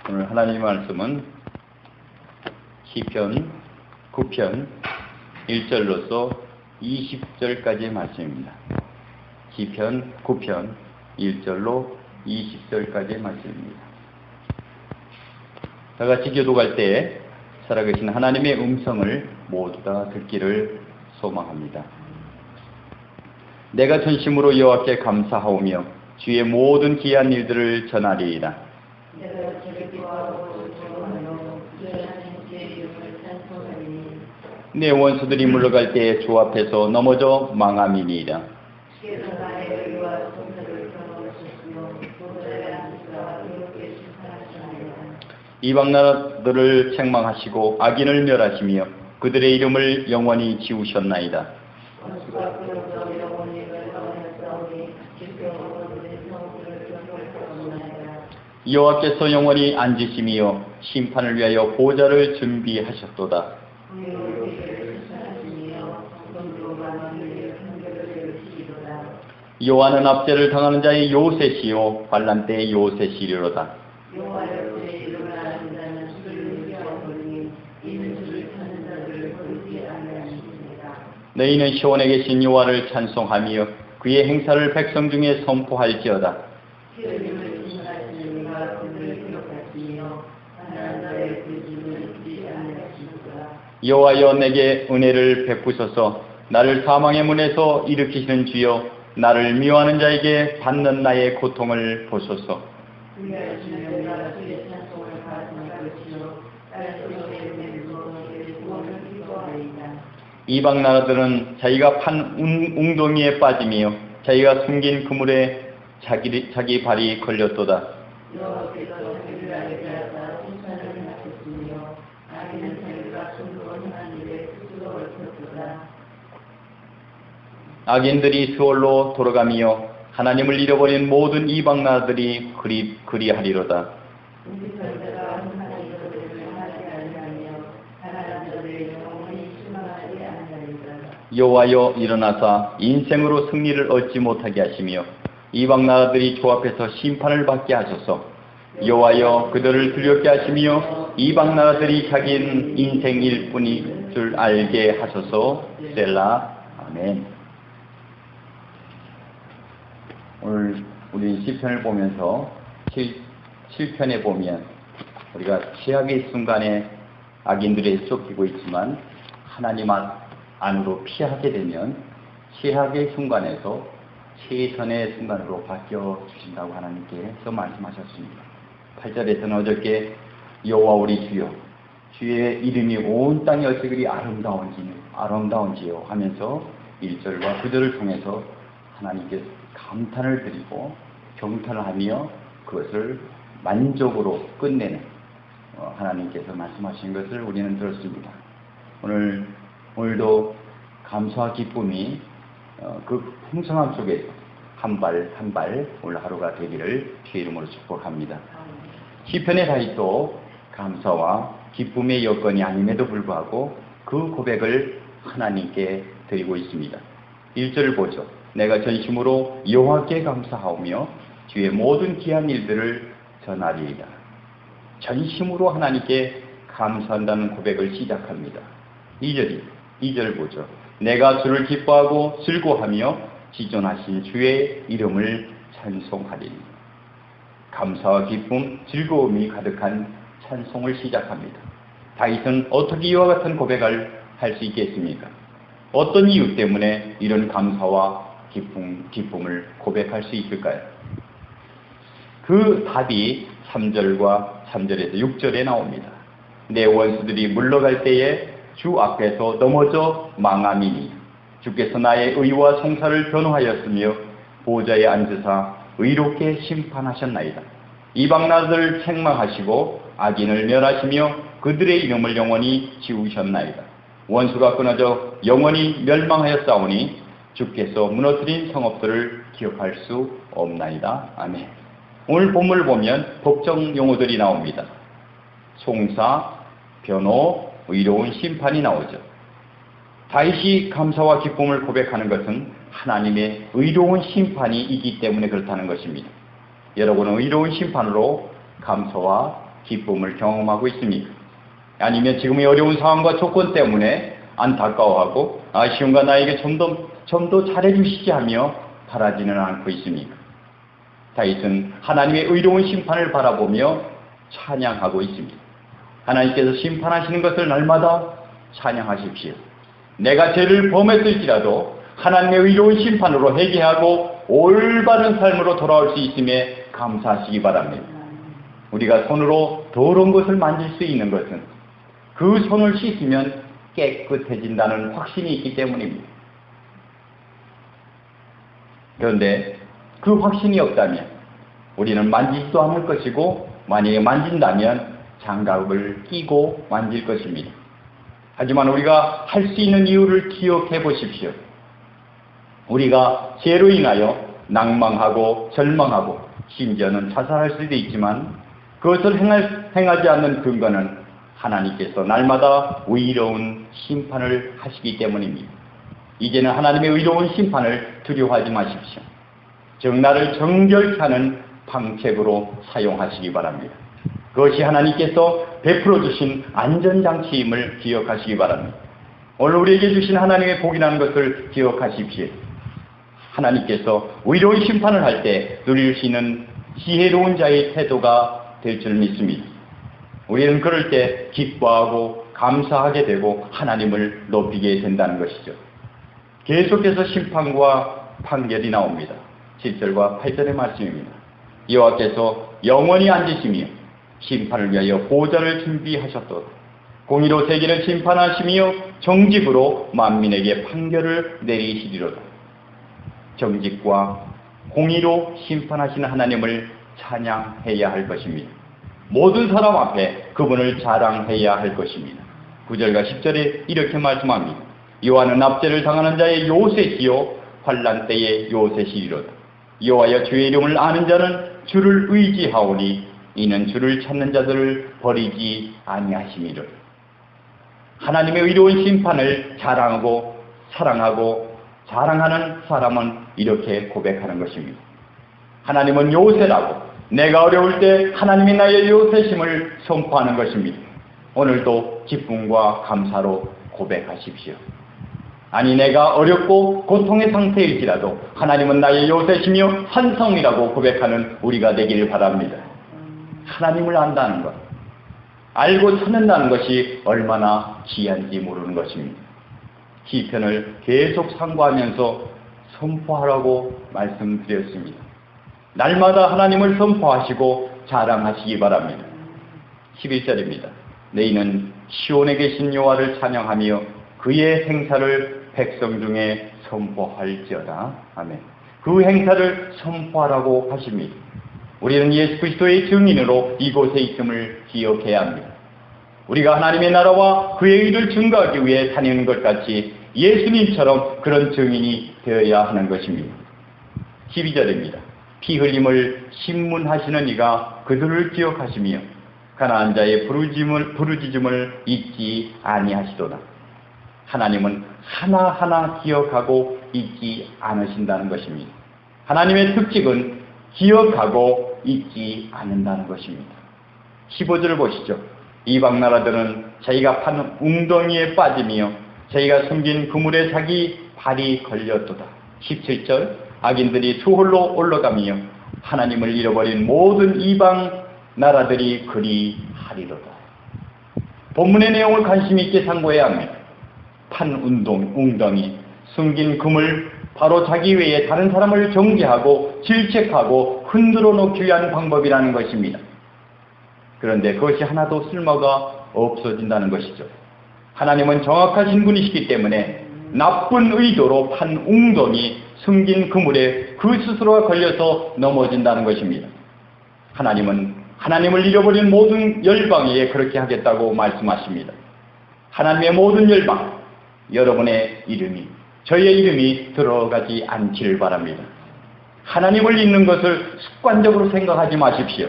오늘 하나님의 말씀은 시편 9편 1절로서 20절까지의 말씀입니다. 시편 9편 1절로 20절까지의 말씀입니다. 다 같이 교독할 때 살아계신 하나님의 음성을 모두 다 듣기를 소망합니다. 내가 전심으로 여호와께 감사하오며 주의 모든 기이한 일들을 전하리이다. 내 원수들이 물러갈 때에 주 앞에서 넘어져 망함이니이다. 이방 나라들을 책망하시고 악인을 멸하시며 그들의 이름을 영원히 지우셨나이다. 여호와께서 영원히 앉으시며 심판을 위하여 보좌를 준비하셨도다. 여호와는 압제를 당하는 자의 요새시요 환난 때의 요새시리로다. 너희는 시온에 계신 여호와를 찬송하며 그의 행사를 백성 중에 선포할지어다. 여호와여 내게 은혜를 베푸소서. 나를 사망의 문에서 일으키시는 주여 나를 미워하는 자에게 받는 나의 고통을 보소서. 이방 나라들은 자기가 판 웅덩이에 빠지며 자기가 숨긴 그물에 자기 발이 걸렸도다. 악인들이 스올로 돌아가며 하나님을 잃어버린 모든 이방 나라들이 그리하리로다. 여호와여 일어나사 인생으로 승리를 얻지 못하게 하시며 이방 나라들이 주 앞에서 심판을 받게 하소서. 여호와여 그들을 두렵게 하시며 이방 나라들이 자기는 인생일 뿐인 줄 알게 하소서. 셀라. 아멘. 오늘 우리 시편을 보면서 7편에 보면 우리가 최악의 순간에 악인들이 쫓기고 있지만 하나님 안으로 피하게 되면 최악의 순간에서 최선의 순간으로 바뀌어 주신다고 하나님께서 말씀하셨습니다. 8절에서는 어저께 여호와 우리 주여 주의 이름이 온 땅에 어찌 그리 아름다운지요 하면서 1절과 9절을 통해서 하나님께 감탄을 드리고 경탄을 하며 그것을 만족으로 끝내는 하나님께서 말씀하신 것을 우리는 들었습니다. 오늘도 감사와 기쁨이 그 풍성함 속에서 한 발 한 발 오늘 하루가 되기를 주의 이름으로 축복합니다. 시편의 다윗도 감사와 기쁨의 여건이 아님에도 불구하고 그 고백을 하나님께 드리고 있습니다. 1절을 보죠. 내가 전심으로 여호와께 감사하오며 주의 모든 귀한 일들을 전하리이다. 전심으로 하나님께 감사한다는 고백을 시작합니다. 2절 보죠. 내가 주를 기뻐하고 즐거워하며 지존하신 주의 이름을 찬송하리니. 감사와 기쁨, 즐거움이 가득한 찬송을 시작합니다. 다윗은 어떻게 이와 같은 고백을 할 수 있겠습니까? 어떤 이유 때문에 이런 감사와 기쁨을 고백할 수 있을까요? 그 답이 3절에서 6절에 나옵니다. 내 원수들이 물러갈 때에 주 앞에서 넘어져 망함이니 주께서 나의 의와 송사를 변호하였으며 보좌에 앉으사 의롭게 심판하셨나이다. 이방 나라들을 책망하시고 악인을 멸하시며 그들의 이름을 영원히 지우셨나이다. 원수가 끊어져 영원히 멸망하였사오니 주께서 무너뜨린 성읍들을 기억할 수 없나이다. 아멘. 오늘 본문을 보면 법정 용어들이 나옵니다. 송사, 변호, 의로운 심판이 나오죠. 다윗이 감사와 기쁨을 고백하는 것은 하나님의 의로운 심판이 있기 때문에 그렇다는 것입니다. 여러분은 의로운 심판으로 감사와 기쁨을 경험하고 있습니까? 아니면 지금의 어려운 상황과 조건 때문에 안타까워하고 아쉬움과 나에게 좀 더 잘해주시지 하며 바라지는 않고 있습니까? 다윗은 하나님의 의로운 심판을 바라보며 찬양하고 있습니다. 하나님께서 심판하시는 것을 날마다 찬양하십시오. 내가 죄를 범했을지라도 하나님의 의로운 심판으로 회개하고 올바른 삶으로 돌아올 수 있음에 감사하시기 바랍니다. 우리가 손으로 더러운 것을 만질 수 있는 것은 그 손을 씻으면 깨끗해진다는 확신이 있기 때문입니다. 그런데 그 확신이 없다면 우리는 만지지도 않을 것이고, 만약에 만진다면 장갑을 끼고 만질 것입니다. 하지만 우리가 할 수 있는 이유를 기억해 보십시오. 우리가 죄로 인하여 낭망하고 절망하고 심지어는 자살할 수도 있지만 그것을 행하지 않는 근거는 하나님께서 날마다 의로운 심판을 하시기 때문입니다. 이제는 하나님의 의로운 심판을 두려워하지 마십시오. 즉 나를 정결케 하는 방책으로 사용하시기 바랍니다. 그것이 하나님께서 베풀어 주신 안전장치임을 기억하시기 바랍니다. 오늘 우리에게 주신 하나님의 복이라는 것을 기억하십시오. 하나님께서 의로운 심판을 할 때 누릴 수 있는 지혜로운 자의 태도가 될 줄 믿습니다. 우리는 그럴 때 기뻐하고 감사하게 되고 하나님을 높이게 된다는 것이죠. 계속해서 심판과 판결이 나옵니다. 7절과 8절의 말씀입니다. 여호와께서 영원히 앉으시며 심판을 위하여 보좌를 준비하셨도다. 공의로 세계를 심판하시며 정직으로 만민에게 판결을 내리시리로다. 정직과 공의로 심판하시는 하나님을 찬양해야 할 것입니다. 모든 사람 앞에 그분을 자랑해야 할 것입니다. 9절과 10절에 이렇게 말씀합니다. 여호와는 납제를 당하는 자의 요새시요 환난 때의 요새시리로다. 여호와여 주의 이름을 아는 자는 주를 의지하오니 이는 주를 찾는 자들을 버리지 아니하심이로다. 하나님의 의로운 심판을 자랑하고 사랑하고 자랑하는 사람은 이렇게 고백하는 것입니다. 하나님은 요새라고, 내가 어려울 때 하나님이 나의 요새심을 선포하는 것입니다. 오늘도 기쁨과 감사로 고백하십시오. 아니 내가 어렵고 고통의 상태일지라도 하나님은 나의 요새시며 한성이라고 고백하는 우리가 되기를 바랍니다. 하나님을 안다는 것, 알고 찾는다는 것이 얼마나 귀한지 모르는 것입니다. 시편을 계속 상고하면서 선포하라고 말씀드렸습니다. 날마다 하나님을 선포하시고 자랑하시기 바랍니다. 11절입니다. 너희는 시온에 계신 여호와를 찬양하며 그의 행사를 백성 중에 선포할지어다. 아멘. 그 행사를 선포하라고 하십니다. 우리는 예수 그리스도의 증인으로 이곳에 있음을 기억해야 합니다. 우리가 하나님의 나라와 그의 일을 증거하기 위해 다니는 것 같이 예수님처럼 그런 증인이 되어야 하는 것입니다. 12절입니다. 피 흘림을 신문하시는 이가 그들을 기억하시며 가난한 자의 부르짖음을 잊지 아니하시도다. 하나님은 하나하나 기억하고 잊지 않으신다는 것입니다. 하나님의 특징은 기억하고 잊지 않는다는 것입니다. 15절을 보시죠. 이방 나라들은 자기가 판 웅덩이에 빠지며 자기가 숨긴 그물에 자기 발이 걸렸도다. 17절 악인들이 수홀로 올라가며 하나님을 잃어버린 모든 이방 나라들이 그리하리로다. 본문의 내용을 관심 있게 상고해야 합니다. 판 웅덩이, 숨긴 그물, 바로 자기 외에 다른 사람을 정죄하고 질책하고 흔들어 놓기 위한 방법이라는 것입니다. 그런데 그것이 하나도 쓸모가 없어진다는 것이죠. 하나님은 정확하신 분이시기 때문에 나쁜 의도로 판 웅덩이, 숨긴 그물에 그 스스로가 걸려서 넘어진다는 것입니다. 하나님은 하나님을 잃어버린 모든 열방에 그렇게 하겠다고 말씀하십니다. 하나님의 모든 열방, 여러분의 이름이, 저의 이름이 들어가지 않기를 바랍니다. 하나님을 잊는 것을 습관적으로 생각하지 마십시오.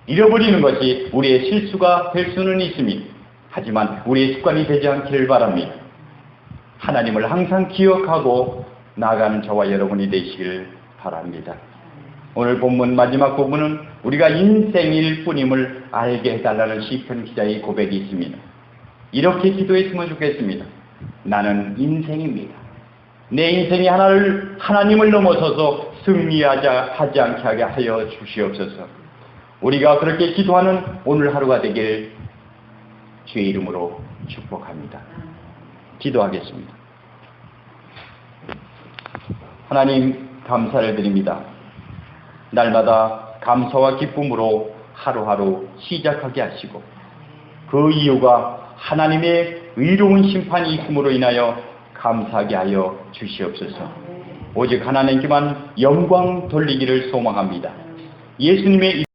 잃어버리는 것이 우리의 실수가 될 수는 있습니다. 하지만 우리의 습관이 되지 않기를 바랍니다. 하나님을 항상 기억하고 나아가는 저와 여러분이 되시기를 바랍니다. 오늘 본문 마지막 부분은 우리가 인생일 뿐임을 알게 해달라는 시편 기자의 고백이 있습니다. 이렇게 기도했으면 좋겠습니다. 나는 인생입니다. 내 인생이 하나님을 넘어서서 승리하지 않게 하게 하여 주시옵소서. 우리가 그렇게 기도하는 오늘 하루가 되길 주의 이름으로 축복합니다. 기도하겠습니다. 하나님, 감사를 드립니다. 날마다 감사와 기쁨으로 하루하루 시작하게 하시고 그 이유가 하나님의 의로운 심판이 있음으로 인하여 감사하게 하여 주시옵소서. 오직 하나님께만 영광 돌리기를 소망합니다. 예수님의